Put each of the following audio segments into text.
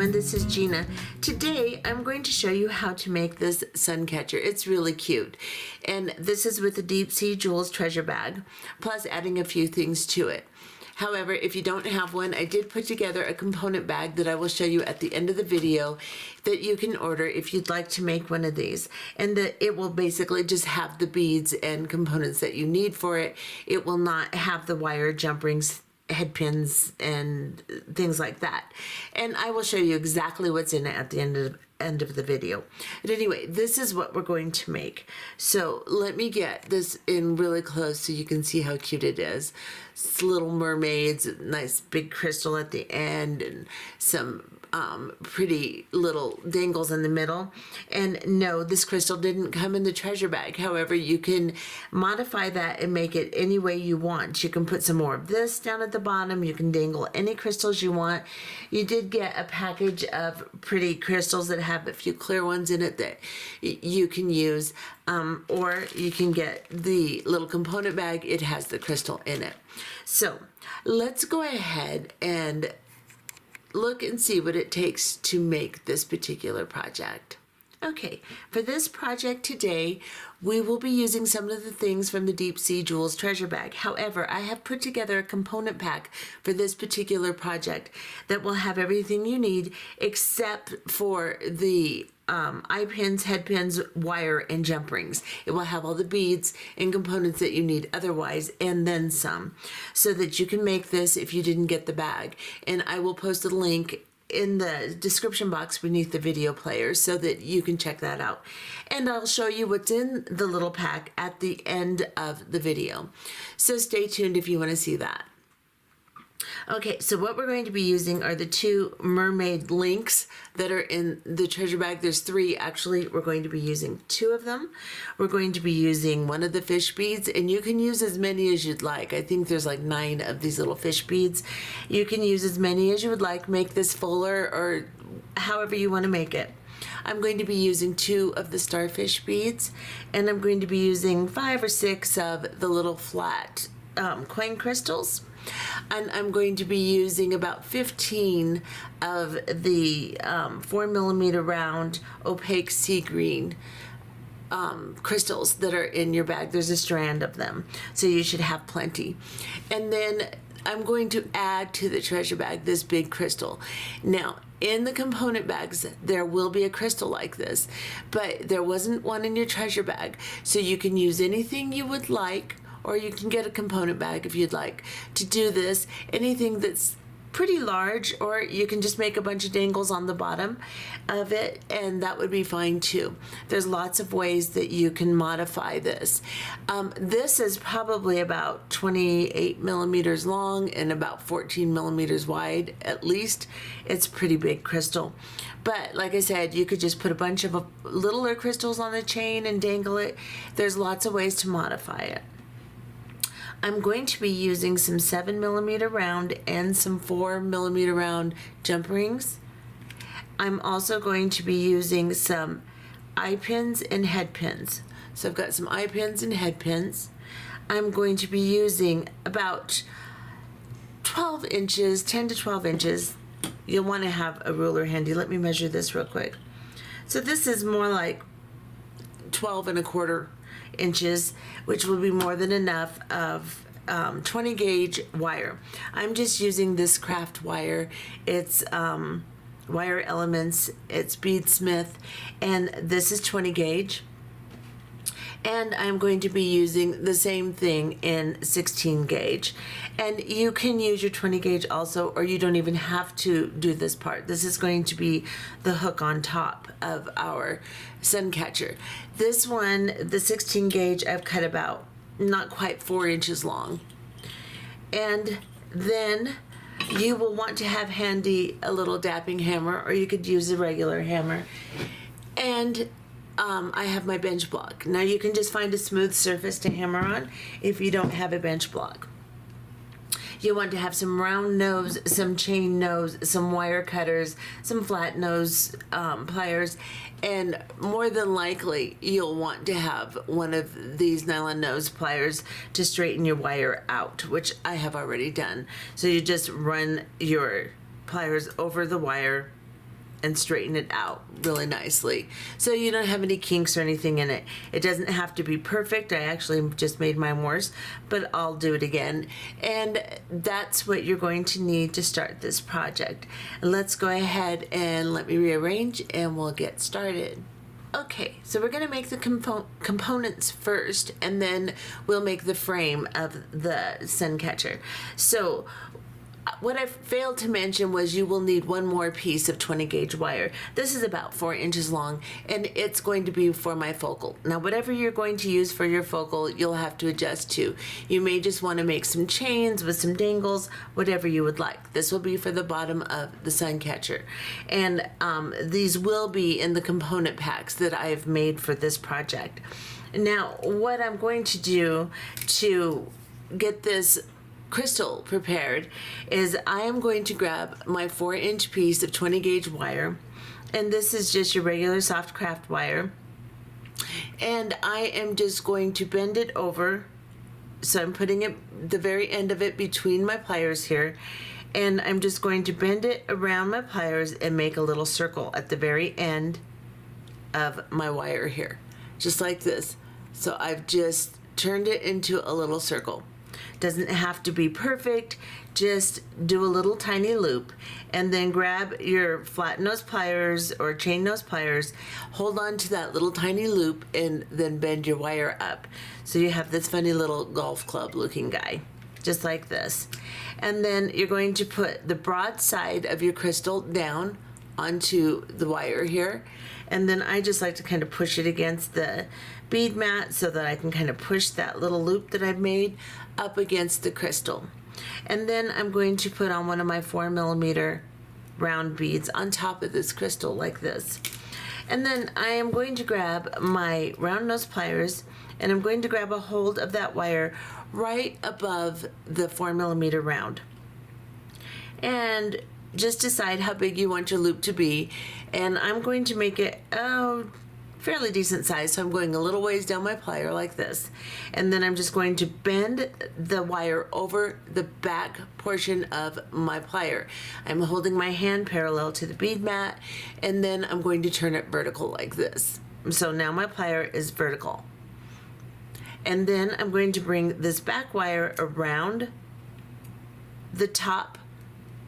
everyone, this is Gina. Today I'm going to show you how to make this sun catcher. It's really cute, and this is with the Deep Sea Jewels treasure bag, plus adding a few things to it. However, if you don't have one, I did put together a component bag that I will show you at the end of the video that you can order if you'd like to make one of these. And it will basically just have the beads and components that you need for it. It will not have the wire jump rings, head pins, and things like that. And I will show you exactly what's in it at the end of the video. But anyway, this is what we're going to make. So let me get this in really close so you can see how cute it is. It's little mermaids, nice big crystal at the end, and some pretty little dangles in the middle. And no, this crystal didn't come in the treasure bag. However, you can modify that and make it any way you want. You can put some more of this down at the bottom. You can dangle any crystals you want. You did get a package of pretty crystals that have a few clear ones in it that you can use, or you can get the little component bag. It has the crystal in it. So let's go ahead and look and see what it takes to make this particular project. Okay, for this project today, we will be using some of the things from the Deep Sea Jewels treasure bag. However, I have put together a component pack for this particular project that will have everything you need except for the eye pins, head pins, wire, and jump rings. It will have all the beads and components that you need otherwise, and then some, so that you can make this if you didn't get the bag. And I will post a link in the description box beneath the video player so that you can check that out. And I'll show you what's in the little pack at the end of the video. So stay tuned if you want to see that. Okay, so what we're going to be using are the two mermaid links that are in the treasure bag. There's three, actually. We're going to be using two of them. We're going to be using one of the fish beads, and you can use as many as you'd like. I think there's like 9 of these little fish beads. You can use as many as you would like. Make this fuller or however you want to make it. I'm going to be using 2 of the starfish beads, and I'm going to be using 5 or 6 of the little flat coin crystals. And I'm going to be using about 15 of the 4mm round opaque sea green crystals that are in your bag. There's a strand of them, so you should have plenty. And then I'm going to add to the treasure bag this big crystal. Now, in the component bags, there will be a crystal like this, but there wasn't one in your treasure bag, so you can use anything you would like, or you can get a component bag if you'd like to do this. Anything that's pretty large, or you can just make a bunch of dangles on the bottom of it, and that would be fine too. There's lots of ways that you can modify this. This is probably about 28 millimeters long and about 14 millimeters wide at least. It's pretty big crystal. But like I said, you could just put a bunch of littler crystals on the chain and dangle it. There's lots of ways to modify it. I'm going to be using some 7mm round and some 4mm round jump rings. I'm also going to be using some eye pins and head pins. So I've got some eye pins and head pins. I'm going to be using about 12 inches, 10 to 12 inches. You'll want to have a ruler handy. Let me measure this real quick. So this is more like 12 1/4 inches, which will be more than enough of 20 gauge wire. I'm just using this craft wire. It's Wire Elements, it's Beadsmith, and this is 20 gauge. And I'm going to be using the same thing in 16 gauge. And you can use your 20 gauge also, or you don't even have to do this part. This is going to be the hook on top of our sun catcher. This one, the 16 gauge, I've cut about not quite 4 inches long. And then you will want to have handy a little dapping hammer, or you could use a regular hammer. And I have my bench block. Now you can just find a smooth surface to hammer on if you don't have a bench block. You want to have some round nose, some chain nose, some wire cutters, some flat nose pliers, and more than likely you'll want to have one of these nylon nose pliers to straighten your wire out, which I have already done. So you just run your pliers over the wire and straighten it out really nicely. So you don't have any kinks or anything in it. It doesn't have to be perfect. I actually just made mine worse, but I'll do it again. And that's what you're going to need to start this project. And let's go ahead and let me rearrange and we'll get started. Okay, so we're going to make the components first, and then we'll make the frame of the sun catcher. So what I failed to mention was you will need one more piece of 20 gauge wire. This is about 4 inches long, and it's going to be for my focal. Now, whatever you're going to use for your focal, you'll have to adjust to. You may just want to make some chains with some dangles, whatever you would like. This will be for the bottom of the sun catcher. And these will be in the component packs that I've made for this project. Now, what I'm going to do to get this crystal prepared is I am going to grab my 4-inch piece of 20 gauge wire, and this is just your regular soft craft wire, and I am just going to bend it over. So I'm putting it, the very end of it, between my pliers here, and I'm just going to bend it around my pliers and make a little circle at the very end of my wire here, just like this. So I've just turned it into a little circle. Doesn't have to be perfect, just do a little tiny loop, and then grab your flat nose pliers or chain nose pliers, hold on to that little tiny loop, and then bend your wire up. So you have this funny little golf club looking guy, just like this. And then you're going to put the broad side of your crystal down onto the wire here, and then I just like to kind of push it against the bead mat so that I can kind of push that little loop that I've made up against the crystal. And then I'm going to put on one of my 4mm round beads on top of this crystal like this. And then I am going to grab my round nose pliers, and I'm going to grab a hold of that wire right above the 4mm round. And just decide how big you want your loop to be, and I'm going to make it fairly decent size, so I'm going a little ways down my plier like this, and then I'm just going to bend the wire over the back portion of my plier. I'm holding my hand parallel to the bead mat, and then I'm going to turn it vertical like this. So now my plier is vertical, and then I'm going to bring this back wire around the top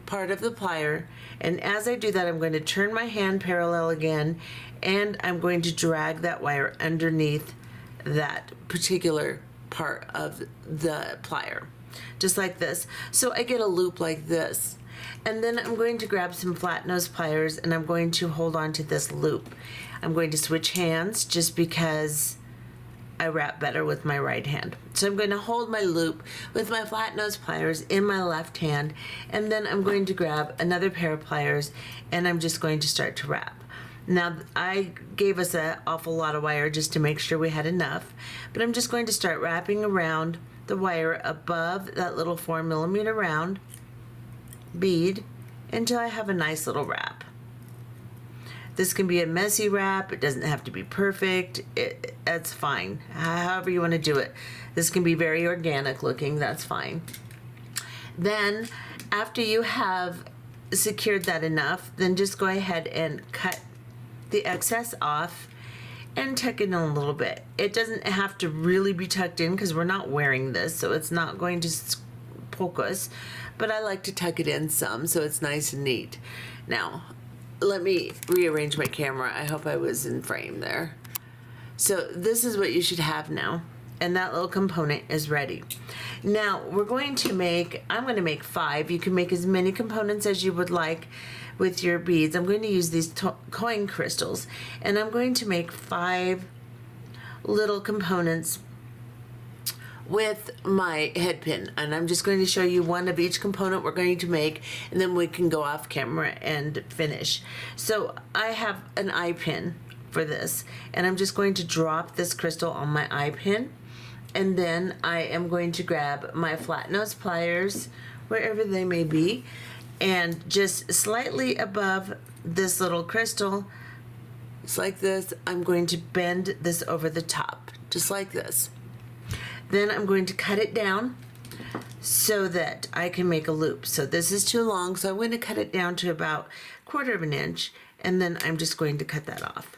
part of the plier, and as I do that, I'm going to turn my hand parallel again, and I'm going to drag that wire underneath that particular part of the plier, just like this. So I get a loop like this, and then I'm going to grab some flat nose pliers, and I'm going to hold on to this loop. I'm going to switch hands just because I wrap better with my right hand. So I'm going to hold my loop with my flat nose pliers in my left hand, and then I'm going to grab another pair of pliers, and I'm just going to start to wrap. Now, I gave us an awful lot of wire just to make sure we had enough, but I'm just going to start wrapping around the wire above that little 4mm round bead until I have a nice little wrap. This can be a messy wrap. It doesn't have to be perfect. That's fine. However you want to do it. This can be very organic looking. That's fine. Then, after you have secured that enough, then just go ahead and cut the excess off and tuck it in a little bit. It doesn't have to really be tucked in because we're not wearing this, so it's not going to poke us, but I like to tuck it in some so it's nice and neat. Now, let me rearrange my camera. I hope I was in frame there. So this is what you should have now, and that little component is ready. Now I'm going to make 5. You can make as many components as you would like with your beads. I'm going to use these coin crystals, and I'm going to make 5 little components with my head pin, and I'm just going to show you one of each component we're going to make, and then we can go off camera and finish. So I have an eye pin for this, and I'm just going to drop this crystal on my eye pin, and then I am going to grab my flat nose pliers wherever they may be, and just slightly above this little crystal, just like this, I'm going to bend this over the top, just like this. Then I'm going to cut it down so that I can make a loop. So this is too long, so I'm going to cut it down to about 1/4 inch, and then I'm just going to cut that off.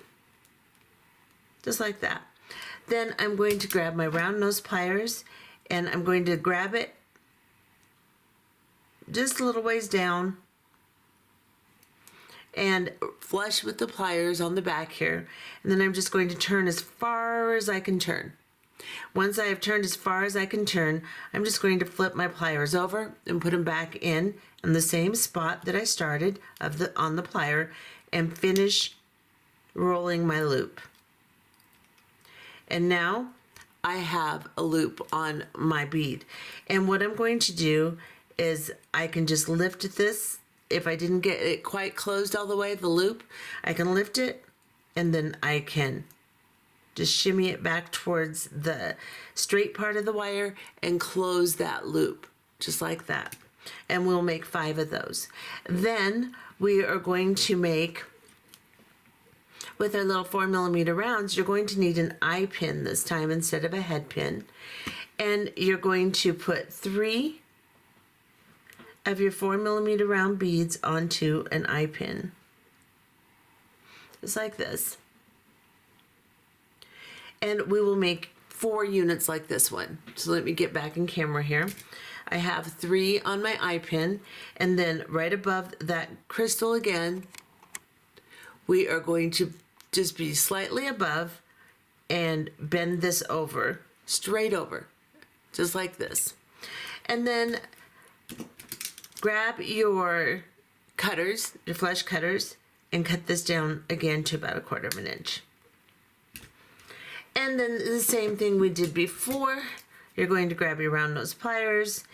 Just like that. Then I'm going to grab my round nose pliers, and I'm going to grab it just a little ways down and flush with the pliers on the back here. And then I'm just going to turn as far as I can turn. Once I have turned as far as I can turn, I'm just going to flip my pliers over and put them back in the same spot that I started on the plier, and finish rolling my loop. And now I have a loop on my bead. And what I'm going to do is I can just lift this. If I didn't get it quite closed all the way, the loop, I can lift it, and then I can just shimmy it back towards the straight part of the wire and close that loop, just like that. And we'll make 5 of those. Then we are going to make, with our little 4mm rounds, you're going to need an eye pin this time instead of a head pin. And you're going to put 3 of your 4mm round beads onto an eye pin. Just like this. And we will make 4 units like this one. So let me get back in camera here. I have 3 on my eye pin, and then right above that crystal again, we are going to just be slightly above and bend this over, straight over, just like this. And then grab your cutters, your flesh cutters, and cut this down again to about 1/4 inch. And then the same thing we did before. You're going to grab your round nose pliers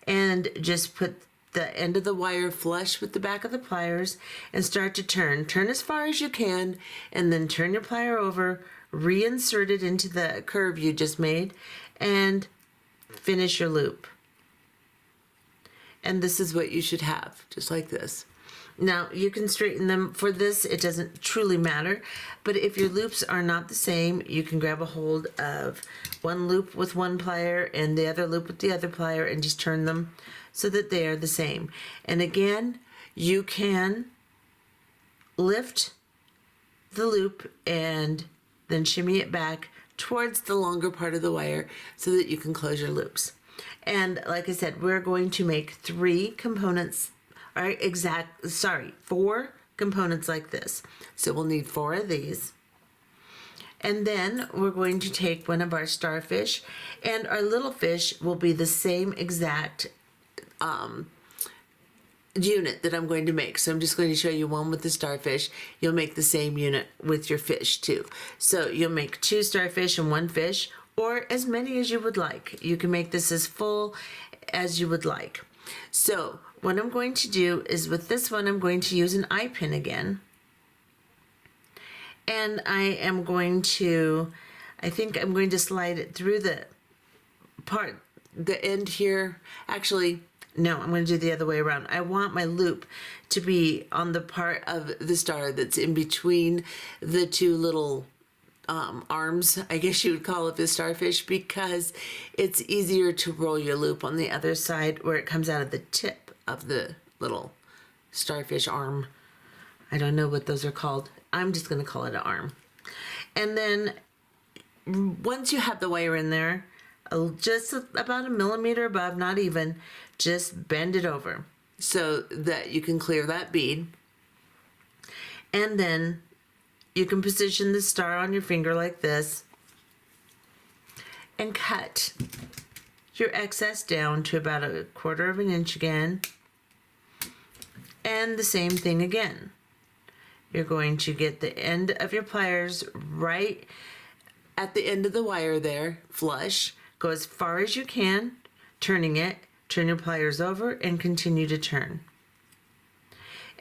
and just put the end of the wire flush with the back of the pliers and start to turn. Turn as far as you can, and then turn your plier over, reinsert it into the curve you just made, and finish your loop. And this is what you should have, just like this. Now, you can straighten them. For this, it doesn't truly matter, but if your loops are not the same, you can grab a hold of one loop with one plier and the other loop with the other plier and just turn them so that they are the same. And again, you can lift the loop and then shimmy it back towards the longer part of the wire so that you can close your loops. And like I said, we're going to make 3 components, or 4 components like this. So we'll need 4 of these. And then we're going to take one of our starfish, and our little fish will be the same exact unit that I'm going to make. So I'm just going to show you one with the starfish. You'll make the same unit with your fish too. So you'll make 2 starfish and 1 fish, or as many as you would like. You can make this as full as you would like. So what I'm going to do is, with this one, I'm going to use an eye pin again. And I am going to, I think I'm going to slide it through the end here. Actually, no, I'm going to do the other way around. I want my loop to be on the part of the star that's in between the 2 little arms, I guess you would call it, the starfish, because it's easier to roll your loop on the other side where it comes out of the tip of the little starfish arm. I don't know what those are called. I'm just going to call it an arm. And then once you have the wire in there, just about 1 millimeter above, not even, just bend it over so that you can clear that bead. And then you can position the star on your finger like this and cut your excess down to about 1/4 inch again. And the same thing again. You're going to get the end of your pliers right at the end of the wire there, flush. Go as far as you can, turning it, turn your pliers over, and continue to turn.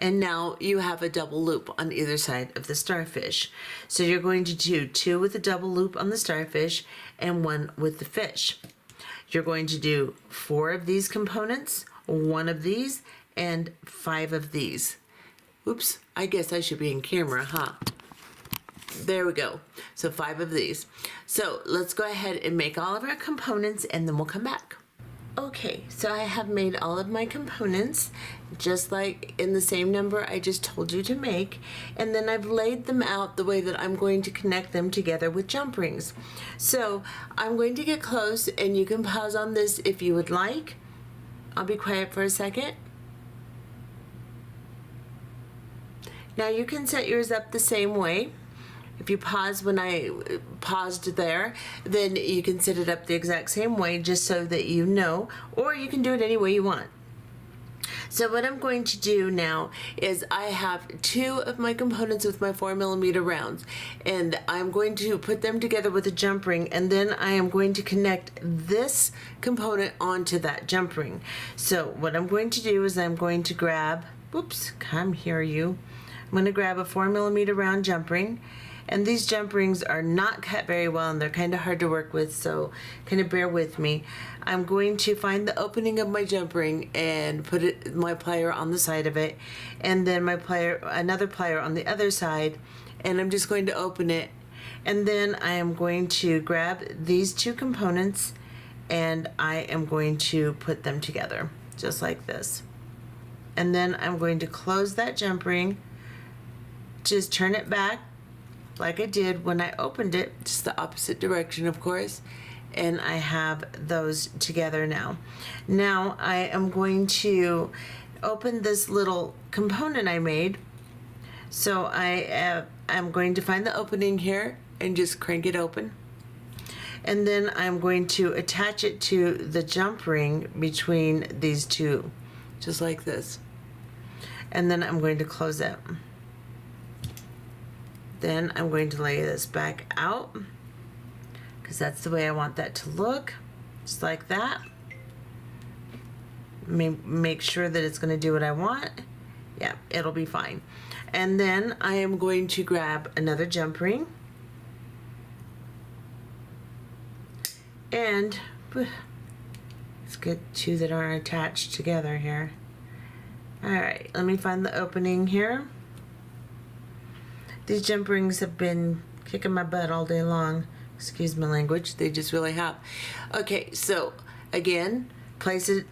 And now you have a double loop on either side of the starfish. So you're going to do 2 with a double loop on the starfish and 1 with the fish. You're going to do 4 of these components, 1 of these, and 5 of these. Oops, I guess I should be in camera, huh? There we go. So 5 of these. So let's go ahead and make all of our components, and then we'll come back. Okay, so I have made all of my components just like in the same number I just told you to make, and then I've laid them out the way that I'm going to connect them together with jump rings. So I'm going to get close, and you can pause on this if you would like. I'll be quiet for a second. Now you can set yours up the same way. If you pause when I paused there, then you can set it up the exact same way just so that you know, or you can do it any way you want. So what I'm going to do now is I have two of my components with my 4mm rounds, and I'm going to put them together with a jump ring, and then I am going to connect this component onto that jump ring. So what I'm going to do is I'm going to grab, whoops, come here you. I'm going to grab a 4mm round jump ring. And these jump rings are not cut very well, and they're kind of hard to work with, so kind of bear with me. I'm going to find the opening of my jump ring and put my plier on the side of it, and then my plier, another plier on the other side, and I'm just going to open it. And then I am going to grab these two components, and I am going to put them together, just like this. And then I'm going to close that jump ring, just turn it back, like I did when I opened it, just the opposite direction, of course, and I have those together now. Now I am going to open this little component I made. So I'm going to find the opening here and just crank it open. And then I'm going to attach it to the jump ring between these two, just like this. And then I'm going to close it. Then I'm going to lay this back out, because that's the way I want that to look, just like that. Make sure that it's going to do what I want. Yeah, it'll be fine. And then I am going to grab another jump ring, and let's get two that aren't attached together here. All right, let me find the opening here. These jump rings have been kicking my butt all day long. Excuse my language, they just really have. Okay, so again, place it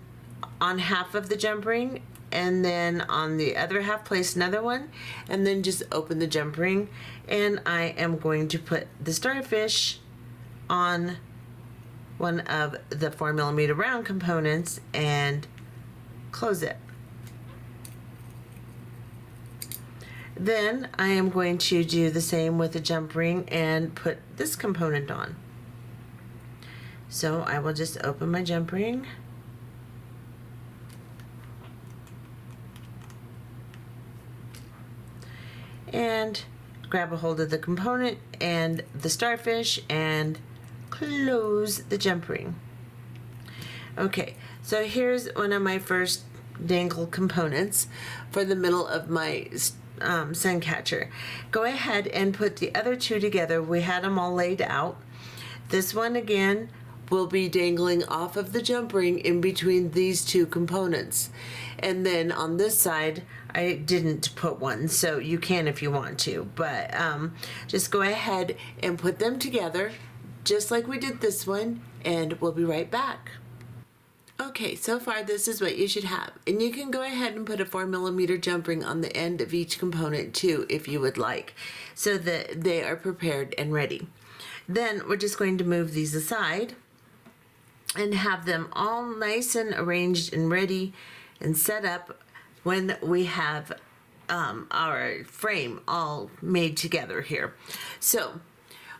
on half of the jump ring, and then on the other half place another one, and then just open the jump ring. And I am going to put the starfish on one of the 4mm round components and close it. Then I am going to do the same with the jump ring and put this component on. So I will just open my jump ring. And grab a hold of the component and the starfish and close the jump ring. Okay, so here's one of my first dangle components for the middle of my sun catcher. Go ahead and put the other two together. We had them all laid out. This one again will be dangling off of the jump ring in between these two components. And then on this side, I didn't put one, so you can if you want to, but just go ahead and put them together just like we did this one, and we'll be right back. Okay, so far this is what you should have, and you can go ahead and put a 4mm jump ring on the end of each component too if you would like, so that they are prepared and ready. Then we're just going to move these aside and have them all nice and arranged and ready and set up when we have our frame all made together here. So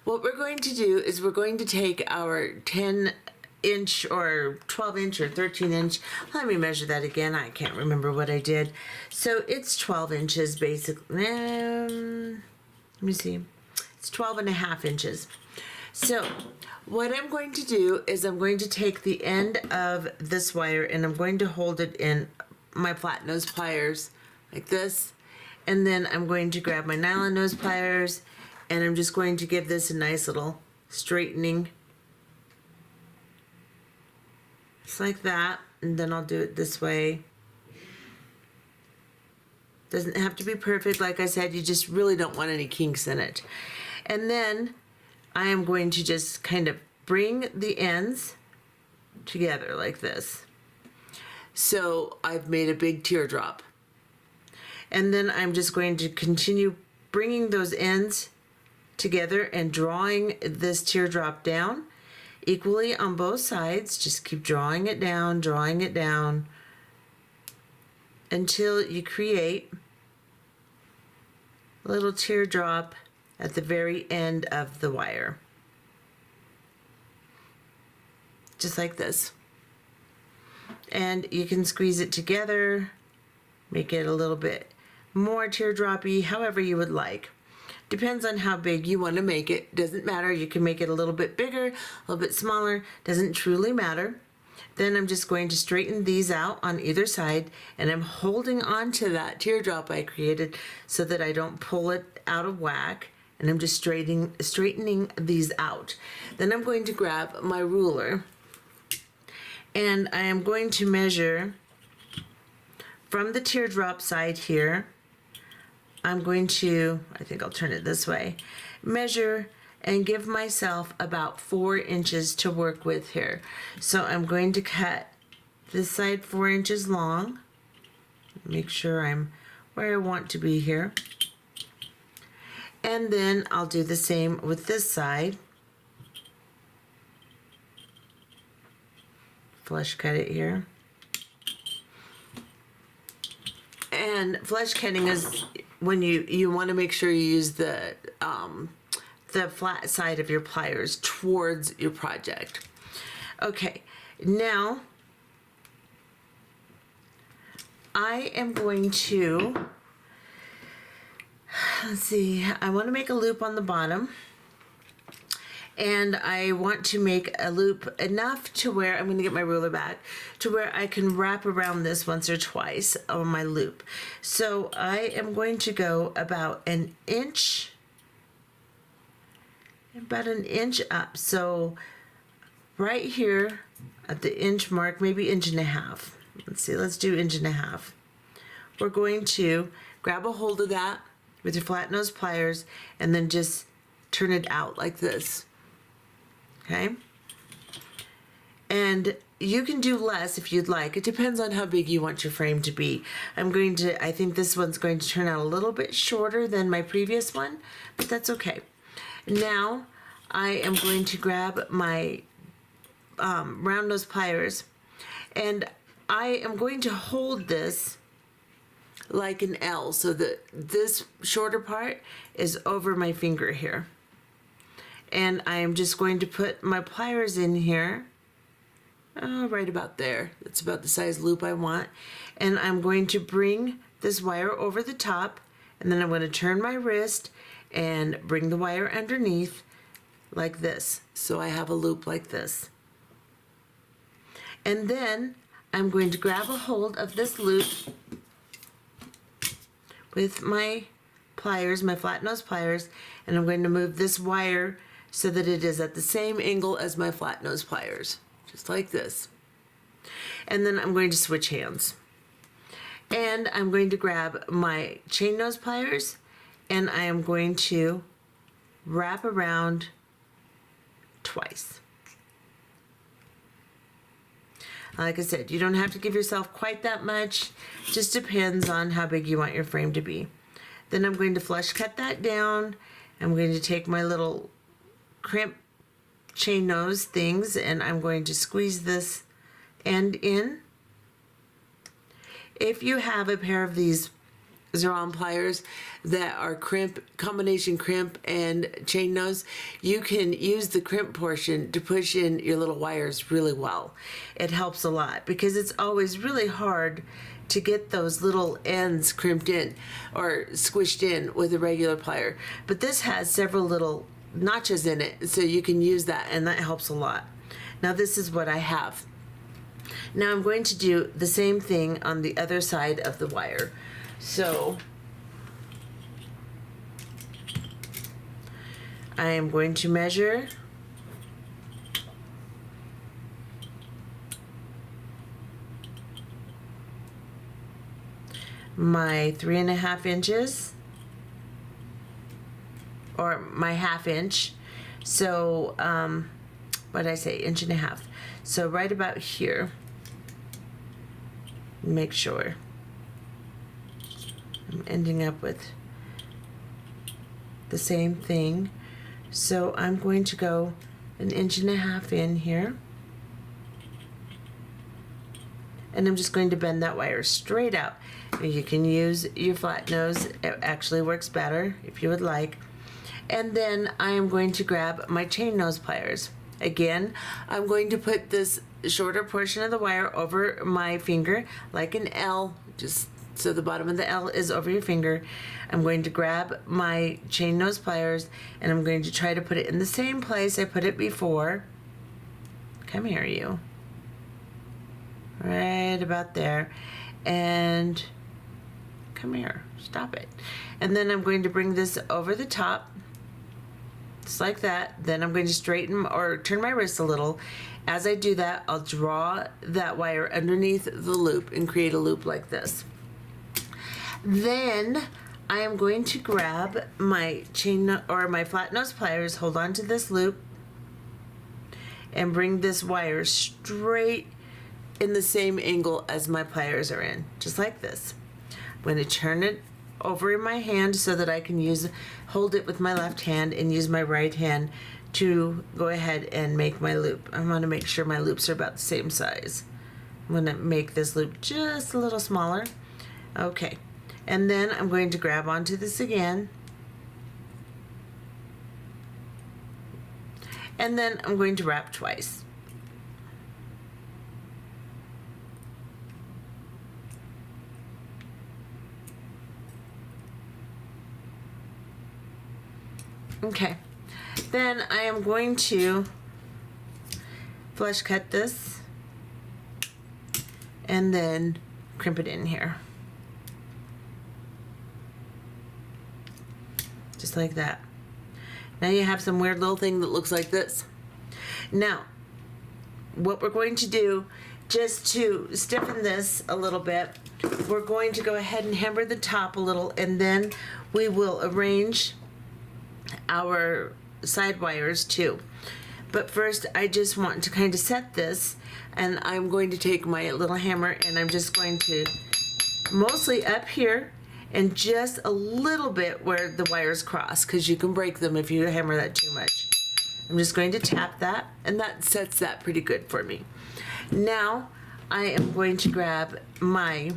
what we're going to do is we're going to take our 10-inch or 12-inch or 13-inch. Let me measure that again. I can't remember what I did. So it's 12 inches basically. Let me see. It's 12.5 inches. So what I'm going to do is I'm going to take the end of this wire and I'm going to hold it in my flat nose pliers like this. And then I'm going to grab my nylon nose pliers and I'm just going to give this a nice little straightening. Just like that, and then I'll do it this way. Doesn't have to be perfect, like I said, you just really don't want any kinks in it. And then I am going to just kind of bring the ends together like this. So I've made a big teardrop. And then I'm just going to continue bringing those ends together and drawing this teardrop down equally on both sides. Just keep drawing it down until you create a little teardrop at the very end of the wire. Just like this. And you can squeeze it together, make it a little bit more teardroppy, however you would like. Depends on how big you want to make it. Doesn't matter. You can make it a little bit bigger, a little bit smaller. Doesn't truly matter. Then I'm just going to straighten these out on either side, and I'm holding on to that teardrop I created so that I don't pull it out of whack, and I'm just straightening these out. Then I'm going to grab my ruler, and I am going to measure from the teardrop side here. I'm going to, I think I'll turn it this way, measure and give myself about 4 inches to work with here. So I'm going to cut this side 4 inches long. Make sure I'm where I want to be here. And then I'll do the same with this side. Flush cut it here. And flush cutting is when you want to make sure you use the flat side of your pliers towards your project. Okay, now I am going to, let's see, I want to make a loop on the bottom. And I want to make a loop enough to where, I'm going to get my ruler back, to where I can wrap around this once or twice on my loop. So I am going to go about an inch up. So right here at the inch mark, maybe inch and a half. Let's see, let's do inch and a half. We're going to grab a hold of that with your flat nose pliers and then just turn it out like this. Okay, and you can do less if you'd like. It depends on how big you want your frame to be. I think this one's going to turn out a little bit shorter than my previous one, but that's okay. Now I am going to grab my round nose pliers, and I am going to hold this like an L so that this shorter part is over my finger here. And I am just going to put my pliers in here, right about there. That's about the size loop I want. And I'm going to bring this wire over the top, and then I'm going to turn my wrist and bring the wire underneath like this. So I have a loop like this. And then I'm going to grab a hold of this loop with my pliers, my flat nose pliers, and I'm going to move this wire so that it is at the same angle as my flat nose pliers, just like this. And then I'm going to switch hands. And I'm going to grab my chain nose pliers, and I am going to wrap around twice. Like I said, you don't have to give yourself quite that much, just depends on how big you want your frame to be. Then I'm going to flush cut that down. I'm going to take my little crimp chain nose things, and I'm going to squeeze this end in. If you have a pair of these Zeron pliers that are combination crimp and chain nose, you can use the crimp portion to push in your little wires really well. It helps a lot because it's always really hard to get those little ends crimped in or squished in with a regular plier. But this has several little notches in it, so you can use that, and that helps a lot. Now this is what I have. Now I'm going to do the same thing on the other side of the wire. So I am going to measure my 3.5 inches, or my 1/2 inch. So what did I say, 1.5 inches. So right about here, make sure I'm ending up with the same thing. So I'm going to go 1.5 inches in here. And I'm just going to bend that wire straight out. You can use your flat nose. It actually works better if you would like. And then I am going to grab my chain nose pliers. Again, I'm going to put this shorter portion of the wire over my finger like an L, just so the bottom of the L is over your finger. I'm going to grab my chain nose pliers and I'm going to try to put it in the same place I put it before. Come here, you. Right about there. And come here, stop it. And then I'm going to bring this over the top, just like that. Then I'm going to straighten or turn my wrist a little. As I do that, I'll draw that wire underneath the loop and create a loop like this. Then I am going to grab my chain or my flat nose pliers, hold on to this loop, and bring this wire straight in the same angle as my pliers are in, just like this. I'm going to turn it over in my hand so that I can hold it with my left hand and use my right hand to go ahead and make my loop. I want to make sure my loops are about the same size. I'm going to make this loop just a little smaller. Okay, and then I'm going to grab onto this again. And then I'm going to wrap twice. Okay, then I am going to flush cut this and then crimp it in here. Just like that. Now you have some weird little thing that looks like this. Now, what we're going to do, just to stiffen this a little bit, we're going to go ahead and hammer the top a little, and then we will arrange our side wires too. But first I just want to kind of set this, and I'm going to take my little hammer and I'm just going to mostly up here and just a little bit where the wires cross, because you can break them if you hammer that too much. I'm just going to tap that, and that sets that pretty good for me. Now I am going to grab my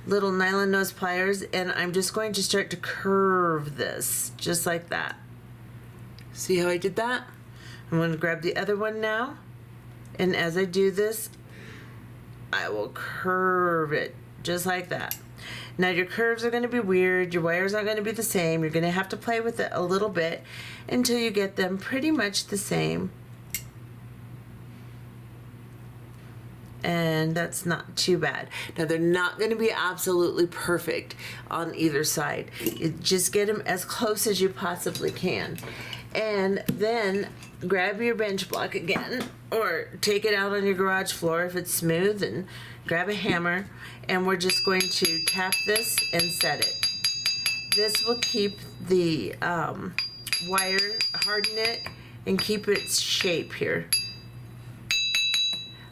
little nylon nose pliers and I'm just going to start to curve this just like that. See how I did that? I'm going to grab the other one now, and as I do this I will curve it just like that. Now your curves are going to be weird, your wires aren't going to be the same, you're going to have to play with it a little bit until you get them pretty much the same. And that's not too bad. Now they're not going to be absolutely perfect on either side. You just get them as close as you possibly can. And then grab your bench block again, or take it out on your garage floor if it's smooth, and grab a hammer, and we're just going to tap this and set it. This will keep the wire, harden it, and keep its shape here.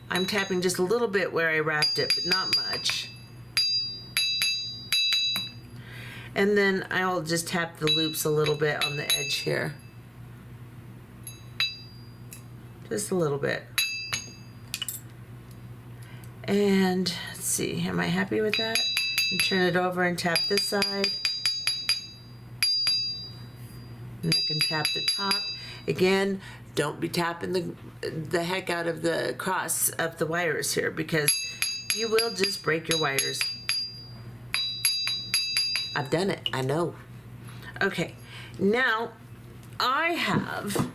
I'm tapping just a little bit where I wrapped it, but not much. And then I'll just tap the loops a little bit on the edge here. Just a little bit. And let's see, am I happy with that? And turn it over and tap this side. And I can tap the top. Again, don't be tapping the heck out of the cross of the wires here, because you will just break your wires. I've done it, I know. Okay, now I have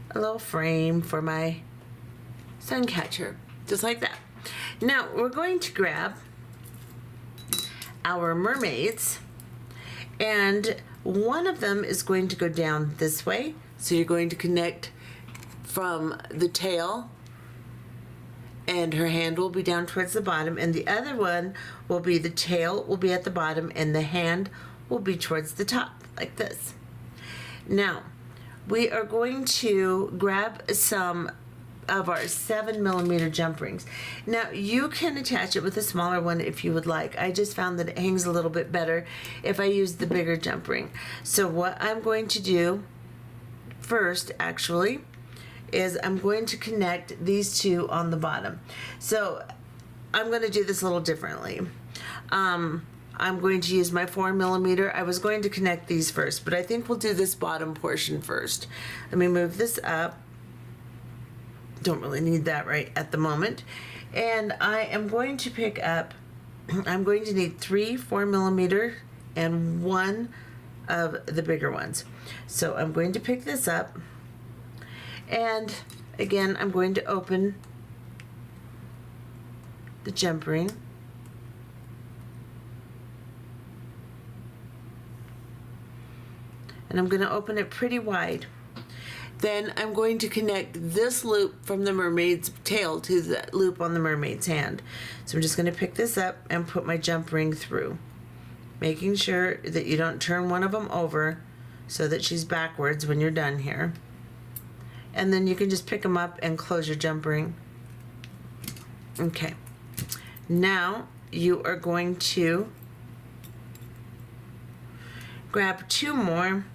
a little frame for my sun catcher, just like that. Now we're going to grab our mermaids, and one of them is going to go down this way. So you're going to connect from the tail, and her hand will be down towards the bottom, and the other one will be the tail will be at the bottom and the hand will be towards the top, like this. Now, we are going to grab some of our 7mm jump rings. Now, you can attach it with a smaller one if you would like. I just found that it hangs a little bit better if I use the bigger jump ring. So what I'm going to do first, actually, is I'm going to connect these two on the bottom. So I'm going to do this a little differently. I'm going to use my 4mm. I was going to connect these first, but I think we'll do this bottom portion first. Let me move this up. Don't really need that right at the moment. And I am going to pick up, I'm going to need 3 4mm and 1 of the bigger ones. So I'm going to pick this up, and again, I'm going to open the jump ring. And I'm going to open it pretty wide. Then I'm going to connect this loop from the mermaid's tail to the loop on the mermaid's hand. So I'm just going to pick this up and put my jump ring through, making sure that you don't turn one of them over so that she's backwards when you're done here. And then you can just pick them up and close your jump ring. Okay. Now you are going to grab 2 more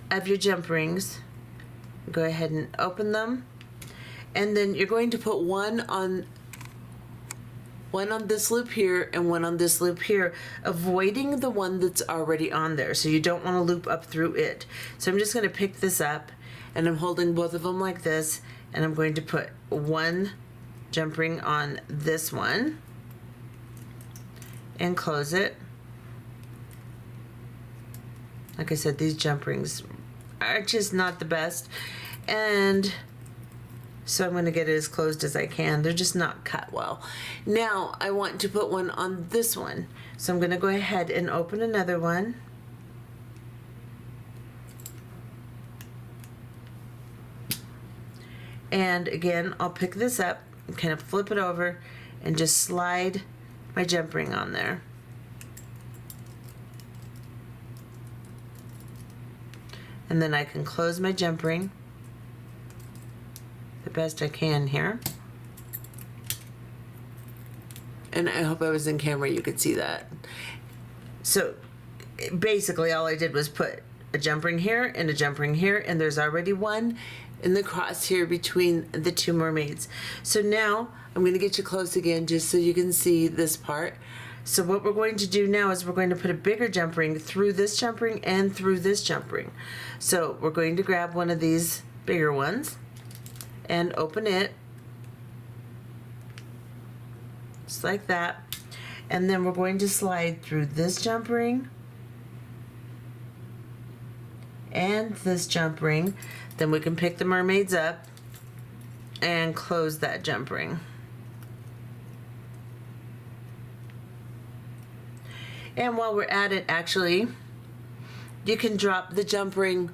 of your jump rings. Go ahead and open them, and then you're going to put one on this loop here and one on this loop here, avoiding the one that's already on there, so you don't want to loop up through it. So I'm just going to pick this up, and I'm holding both of them like this, and I'm going to put 1 jump ring on this one and close it. Like I said, these jump rings are just not the best, and so I'm going to get it as closed as I can. They're just not cut well. Now I want to put one on this one, so I'm going to go ahead and open another one. And again, I'll pick this up and kind of flip it over and just slide my jump ring on there. And then I can close my jump ring the best I can here. And I hope I was in camera, you could see that. So basically all I did was put a jump ring here and a jump ring here, and there's already one in the cross here between the 2 mermaids. So now I'm going to get you close again just so you can see this part. So what we're going to do now is we're going to put a bigger jump ring through this jump ring and through this jump ring. So we're going to grab one of these bigger ones and open it just like that. And then we're going to slide through this jump ring and this jump ring. Then we can pick the mermaids up and close that jump ring. And while we're at it, actually, you can drop the jump ring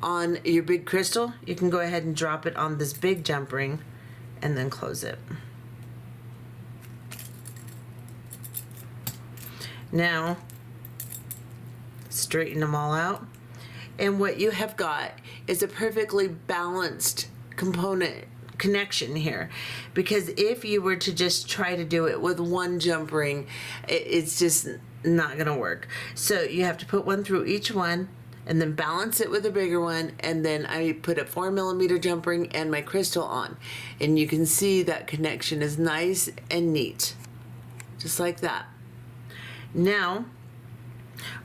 on your big crystal. You can go ahead and drop it on this big jump ring and then close it. Now, straighten them all out. And what you have got is a perfectly balanced component connection here, because if you were to just try to do it with one jump ring, it's just not gonna work. So you have to put one through each one and then balance it with a bigger one, and then I put a 4mm jump ring and my crystal on, and you can see that connection is nice and neat, just like that. Now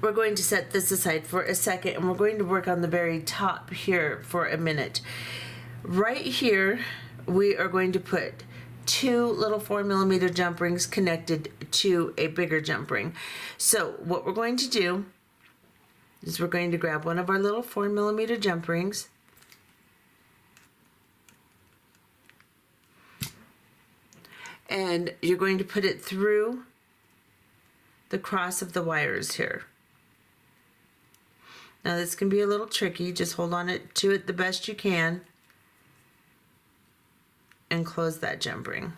we're going to set this aside for a second, and we're going to work on the very top here for a minute. Right here we are going to put 2 little 4mm jump rings connected to a bigger jump ring. So what we're going to do is we're going to grab one of our little 4mm jump rings, and you're going to put it through the cross of the wires here. Now this can be a little tricky. Just hold on to it the best you can and close that jump ring.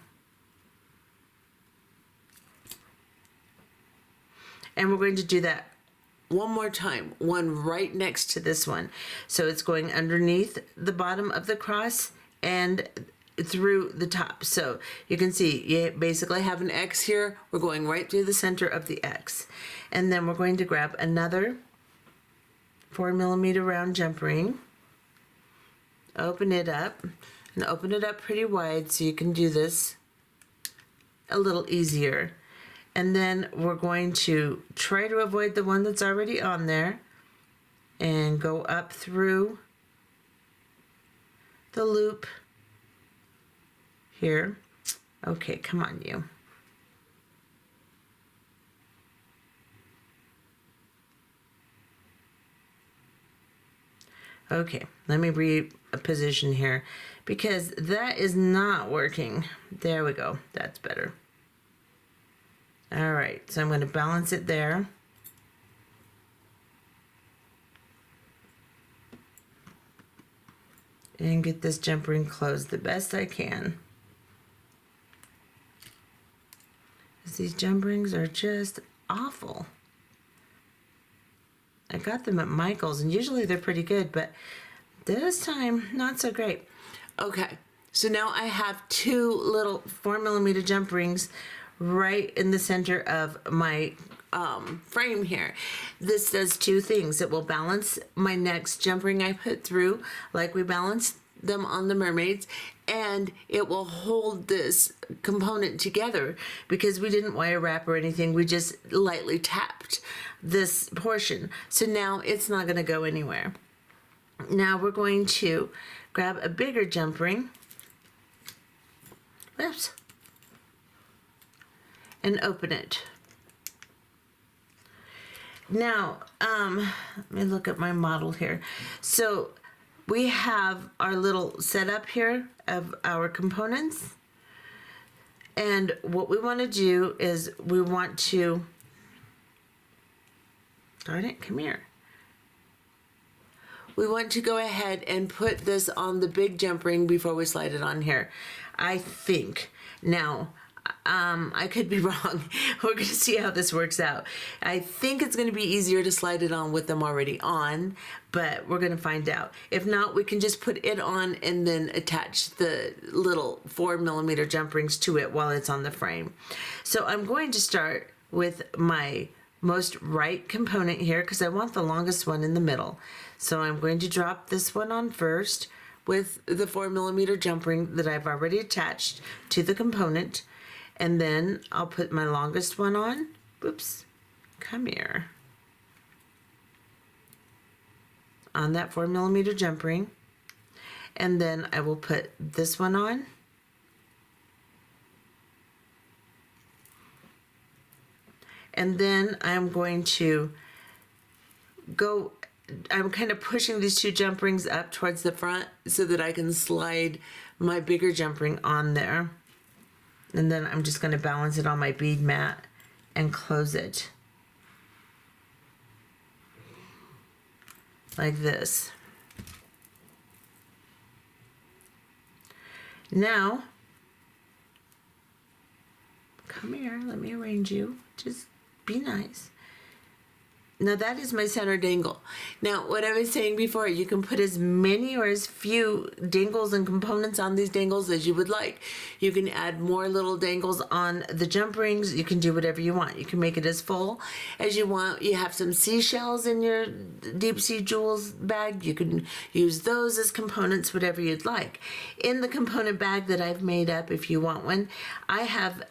And we're going to do that one more time, one right next to this one. So it's going underneath the bottom of the cross and through the top. So you can see you basically have an X here. We're going right through the center of the X. And then we're going to grab another 4mm round jump ring, open it up, and open it up pretty wide so you can do this a little easier. And then we're going to try to avoid the one that's already on there and go up through the loop here. Okay, come on, you. Okay, let me reposition here because that is not working. There we go. That's better. All right, so I'm going to balance it there. And get this jump ring closed the best I can. These jump rings are just awful. I got them at Michael's, and usually they're pretty good, but this time, not so great. Okay, so now I have two little 4mm jump rings right in the center of my frame here. This does two things. It will balance my next jump ring I put through, like we balanced them on the mermaids, and it will hold this component together because we didn't wire wrap or anything. We just lightly tapped this portion. So now it's not going to go anywhere. Now we're going to grab a bigger jump ring. Whoops. And open it. Now, let me look at my model here. So we have our little setup here of our components. And what we want to do is we want to, darn it, come here. We want to go ahead and put this on the big jump ring before we slide it on here, I think. Now, I could be wrong. We're going to see how this works out. I think it's going to be easier to slide it on with them already on, but we're going to find out. If not, we can just put it on and then attach the little 4mm jump rings to it while it's on the frame. So I'm going to start with my most right component here because I want the longest one in the middle. So I'm going to drop this one on first with the 4mm jump ring that I've already attached to the component. And then I'll put my longest one on. Whoops, come here. On that 4mm jump ring. And then I will put this one on. And then I'm going to go, I'm kind of pushing these two jump rings up towards the front so that I can slide my bigger jump ring on there. And then I'm just going to balance it on my bead mat and close it like this. Now, come here, let me arrange you. Just be nice. Now that is my center dangle. Now what I was saying before, you can put as many or as few dangles and components on these dangles as you would like. You can add more little dangles on the jump rings. You can do whatever you want. You can make it as full as you want. You have some seashells in your deep sea jewels bag. You can use those as components, whatever you'd like. In the component bag that I've made up, if you want one, I have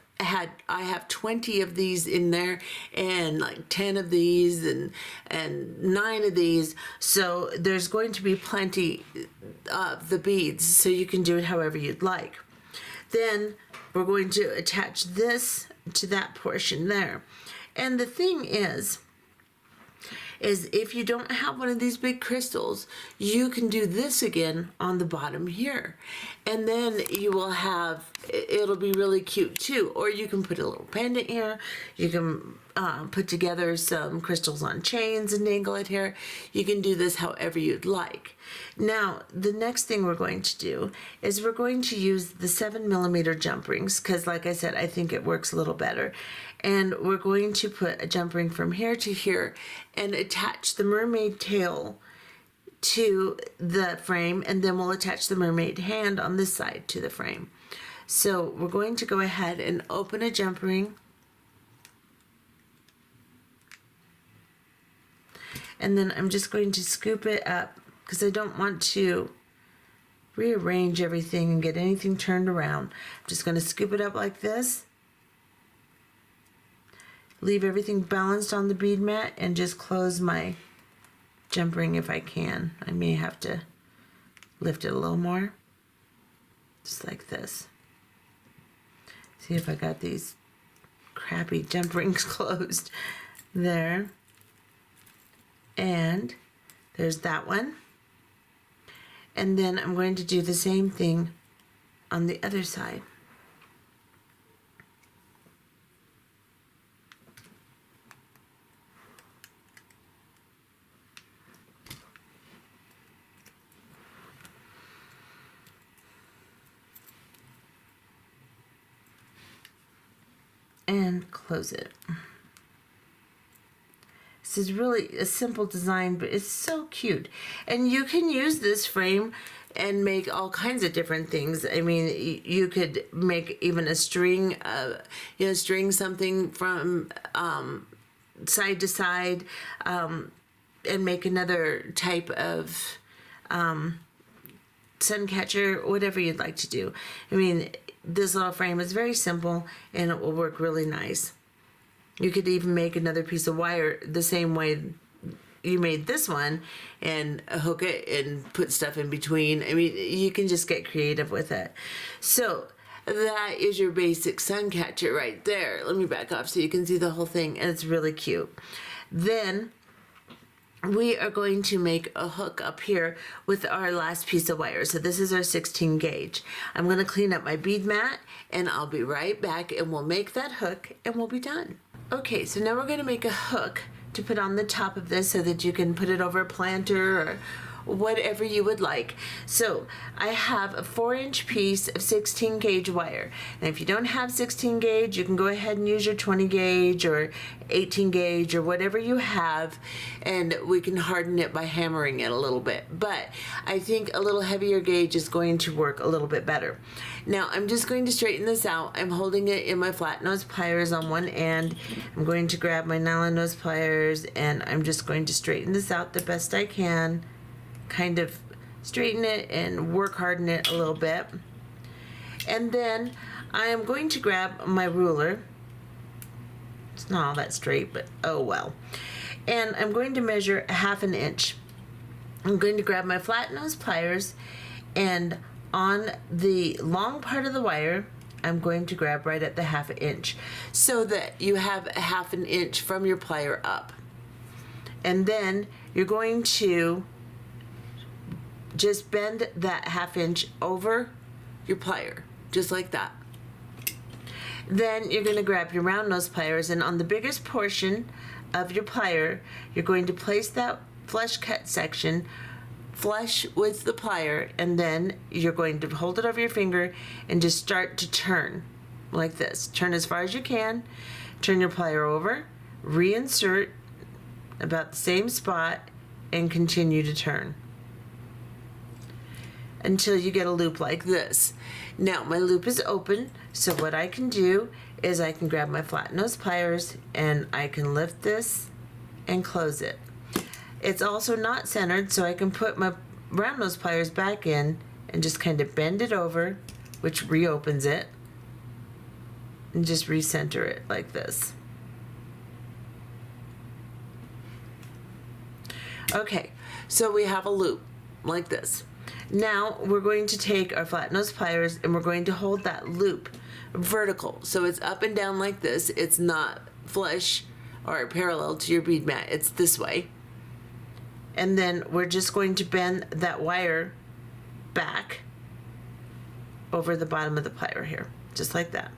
20 of these in there and like 10 of these and 9 of these. So there's going to be plenty of the beads, so you can do it however you'd like. Then we're going to attach this to that portion there. And the thing is if you don't have one of these big crystals, you can do this again on the bottom here. And then you will have, it'll be really cute too. Or you can put a little pendant here. You can put together some crystals on chains and dangle it here. You can do this however you'd like. Now, the next thing we're going to do is we're going to use the 7mm jump rings, because like I said, I think it works a little better. And we're going to put a jump ring from here to here and attach the mermaid tail to the frame, and then we'll attach the mermaid hand on this side to the frame. So we're going to go ahead and open a jump ring, and then I'm just going to scoop it up because I don't want to rearrange everything and get anything turned around. I'm just going to scoop it up like this, leave everything balanced on the bead mat, and just close my jump ring if I can. I may have to lift it a little more, just like this. See if I got these crappy jump rings closed. There. And there's that one. And then I'm going to do the same thing on the other side. And close it. This is really a simple design, but it's so cute. And you can use this frame and make all kinds of different things. I mean, you could make even a string, string something from side to side, and make another type of sun catcher, whatever you'd like to do. I mean, this little frame is very simple and it will work really nice. You could even make another piece of wire the same way you made this one and hook it and put stuff in between. I mean, you can just get creative with it. So that is your basic sun catcher right there. Let me back off so you can see the whole thing, and it's really cute. Then we are going to make a hook up here with our last piece of wire. So this is our 16 gauge. I'm going to clean up my bead mat, and I'll be right back, and we'll make that hook and we'll be done. Okay, so now we're going to make a hook to put on the top of this so that you can put it over a planter or whatever you would like. So I have a 4-inch piece of 16 gauge wire. And if you don't have 16 gauge, you can go ahead and use your 20 gauge or 18 gauge or whatever you have, and we can harden it by hammering it a little bit. But I think a little heavier gauge is going to work a little bit better. Now I'm just going to straighten this out. I'm holding it in my flat nose pliers on one end. I'm going to grab my nylon nose pliers, and I'm just going to straighten this out the best I can. Kind of straighten it and work harden it a little bit. And then I am going to grab my ruler. It's not all that straight, but oh well. And I'm going to measure 1/2 inch. I'm going to grab my flat nose pliers, and on the long part of the wire, I'm going to grab right at the 1/2 inch so that you have 1/2 inch from your plier up. And then you're going to just bend that 1/2 inch over your plier, just like that. Then you're going to grab your round nose pliers, and on the biggest portion of your plier, you're going to place that flush cut section flush with the plier, and then you're going to hold it over your finger and just start to turn like this. Turn as far as you can, turn your plier over, reinsert about the same spot, and continue to turn until you get a loop like this. Now my loop is open, so what I can do is I can grab my flat nose pliers and I can lift this and close it. It's also not centered, so I can put my round nose pliers back in and just kind of bend it over, which reopens it, and just recenter it like this. Okay, so we have a loop like this. Now we're going to take our flat nose pliers and we're going to hold that loop vertical, so it's up and down like this. It's not flush or parallel to your bead mat, it's this way. And then we're just going to bend that wire back over the bottom of the plier here, just like that.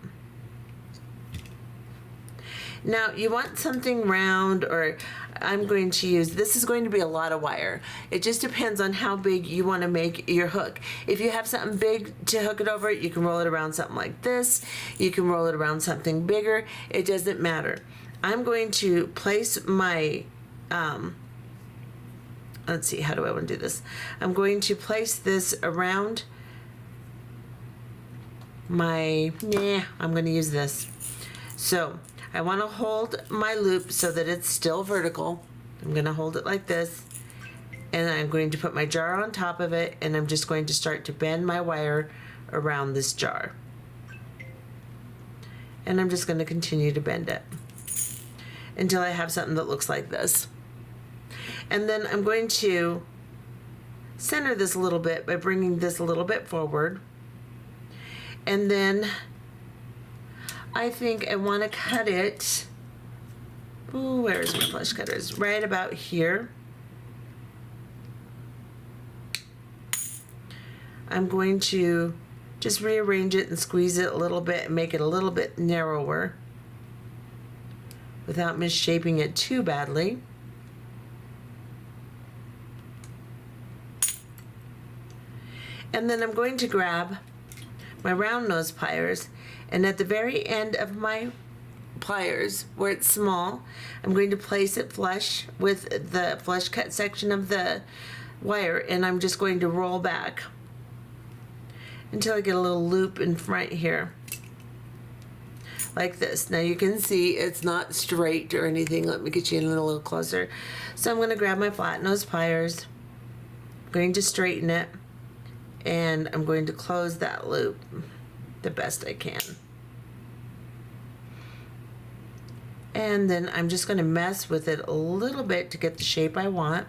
Now you want something round, or I'm going to use, this is going to be a lot of wire. It just depends on how big you want to make your hook. If you have something big to hook it over, you can roll it around something like this. You can roll it around something bigger. It doesn't matter. I'm going to place my, let's see, how do I want to do this? I'm going to place this around my, I'm going to use this. So I want to hold my loop so that it's still vertical. I'm going to hold it like this, and I'm going to put my jar on top of it, and I'm just going to start to bend my wire around this jar. And I'm just going to continue to bend it until I have something that looks like this. And then I'm going to center this a little bit by bringing this a little bit forward. And then I think I want to cut it, ooh, where's my flush cutters? Right about here. I'm going to just rearrange it and squeeze it a little bit and make it a little bit narrower without misshaping it too badly. And then I'm going to grab my round nose pliers, and at the very end of my pliers, where it's small, I'm going to place it flush with the flush cut section of the wire, and I'm just going to roll back until I get a little loop in front here, like this. Now you can see it's not straight or anything. Let me get you in a little closer. So I'm going to grab my flat nose pliers, I'm going to straighten it, and I'm going to close that loop the best I can. And then I'm just going to mess with it a little bit to get the shape I want.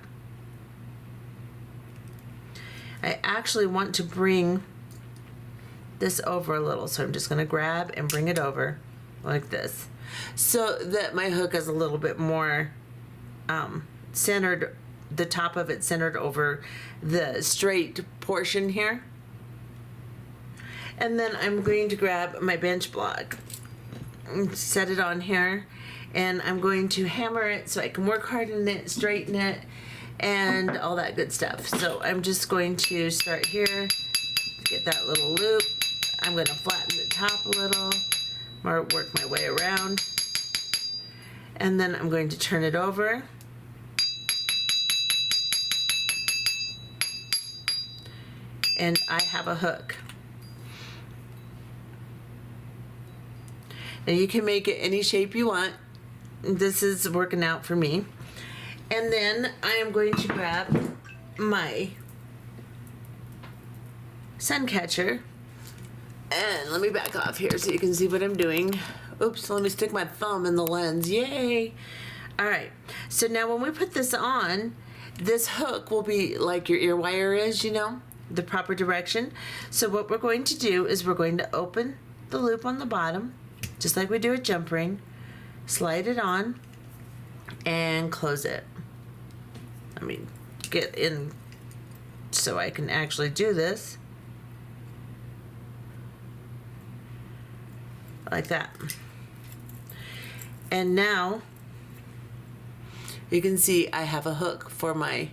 I actually want to bring this over a little, so I'm just going to grab and bring it over like this, so that my hook is a little bit more centered, the top of it centered over the straight portion here. And then I'm going to grab my bench block and set it on here, and I'm going to hammer it so I can work hard in it, straighten it, and all that good stuff. So I'm just going to start here, get that little loop. I'm going to flatten the top a little, work my way around, and then I'm going to turn it over. And I have a hook. Now you can make it any shape you want. This is working out for me. And then I am going to grab my sun catcher, and let me back off here so you can see what I'm doing. Oops, let me stick my thumb in the lens. Yay! All right, so now when we put this on, this hook will be like your ear wire is, you know, the proper direction. So what we're going to do is we're going to open the loop on the bottom, just like we do a jump ring, slide it on, and close it. Let me get in so I can actually do this. Like that. And now you can see I have a hook for my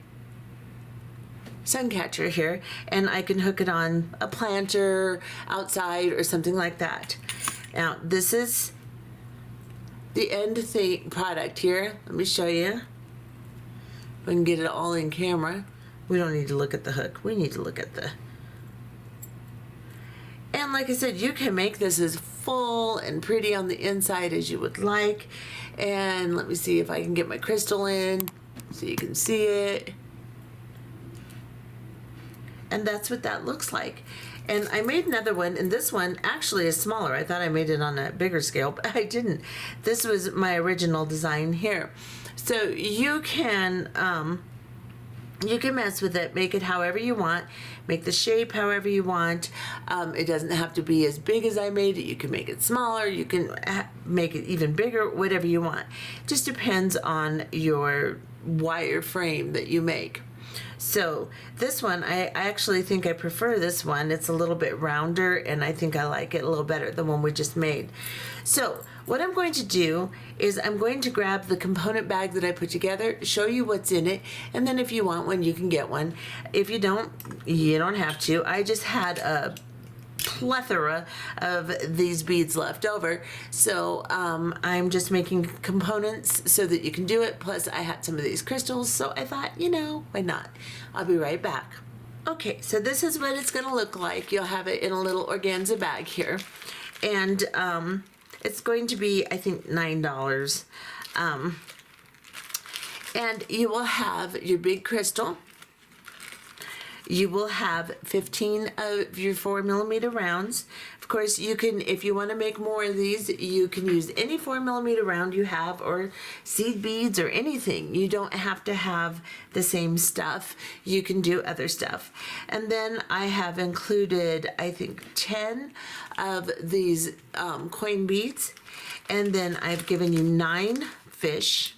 sun catcher here, and I can hook it on a planter outside or something like that. Now this is the end thing product here. Let me show you. If I can get it all in camera. We don't need to look at the hook. We need to look at the... And like I said, you can make this as full and pretty on the inside as you would like. And let me see if I can get my crystal in so you can see it. And that's what that looks like. And I made another one, and this one actually is smaller. I thought I made it on a bigger scale, but I didn't. This was my original design here. So you can mess with it, make it however you want, make the shape however you want. It doesn't have to be as big as I made it. You can make it smaller, you can make it even bigger, whatever you want. Just depends on your wire frame that you make. So this one, I actually think I prefer this one. It's a little bit rounder, and I think I like it a little better than the one we just made. So what I'm going to do is I'm going to grab the component bag that I put together, show you what's in it, and then if you want one, you can get one. If you don't, you don't have to. I just had a plethora of these beads left over, so I'm just making components so that you can do it. Plus I had some of these crystals, so I thought, you know, why not? I'll be right back. Okay, so this is what it's gonna look like. You'll have it in a little organza bag here, and it's going to be, I think, $9. And you will have your big crystal. You will have 15 of your 4mm rounds. Of course, you can, if you want to make more of these, you can use any 4mm round you have, or seed beads or anything. You don't have to have the same stuff. You can do other stuff. And then I have included, I think, 10 of these coin beads. And then I've given you 9 fish.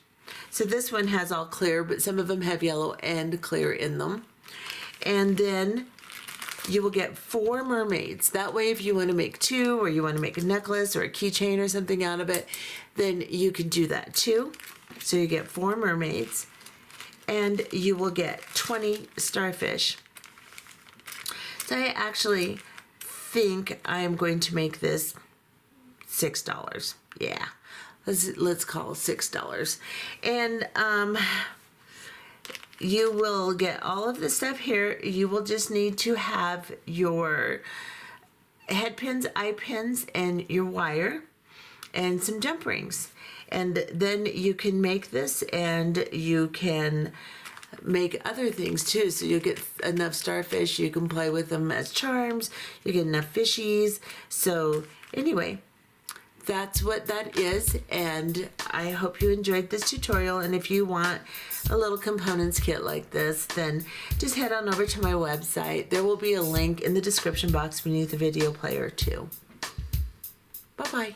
So this one has all clear, but some of them have yellow and clear in them. And then you will get 4 mermaids. That way, if you want to make 2, or you want to make a necklace or a keychain or something out of it, then you can do that too. So you get 4 mermaids, and you will get 20 starfish. So I actually think I am going to make this $6. Yeah, let's call it $6. And you will get all of the stuff here. You will just need to have your head pins, eye pins, and your wire, and some jump rings. And then you can make this, and you can make other things too. So you get enough starfish, you can play with them as charms, you get enough fishies. So anyway, that's what that is, and I hope you enjoyed this tutorial. And if you want a little components kit like this, then just head on over to my website. There will be a link in the description box beneath the video player too. Bye-bye.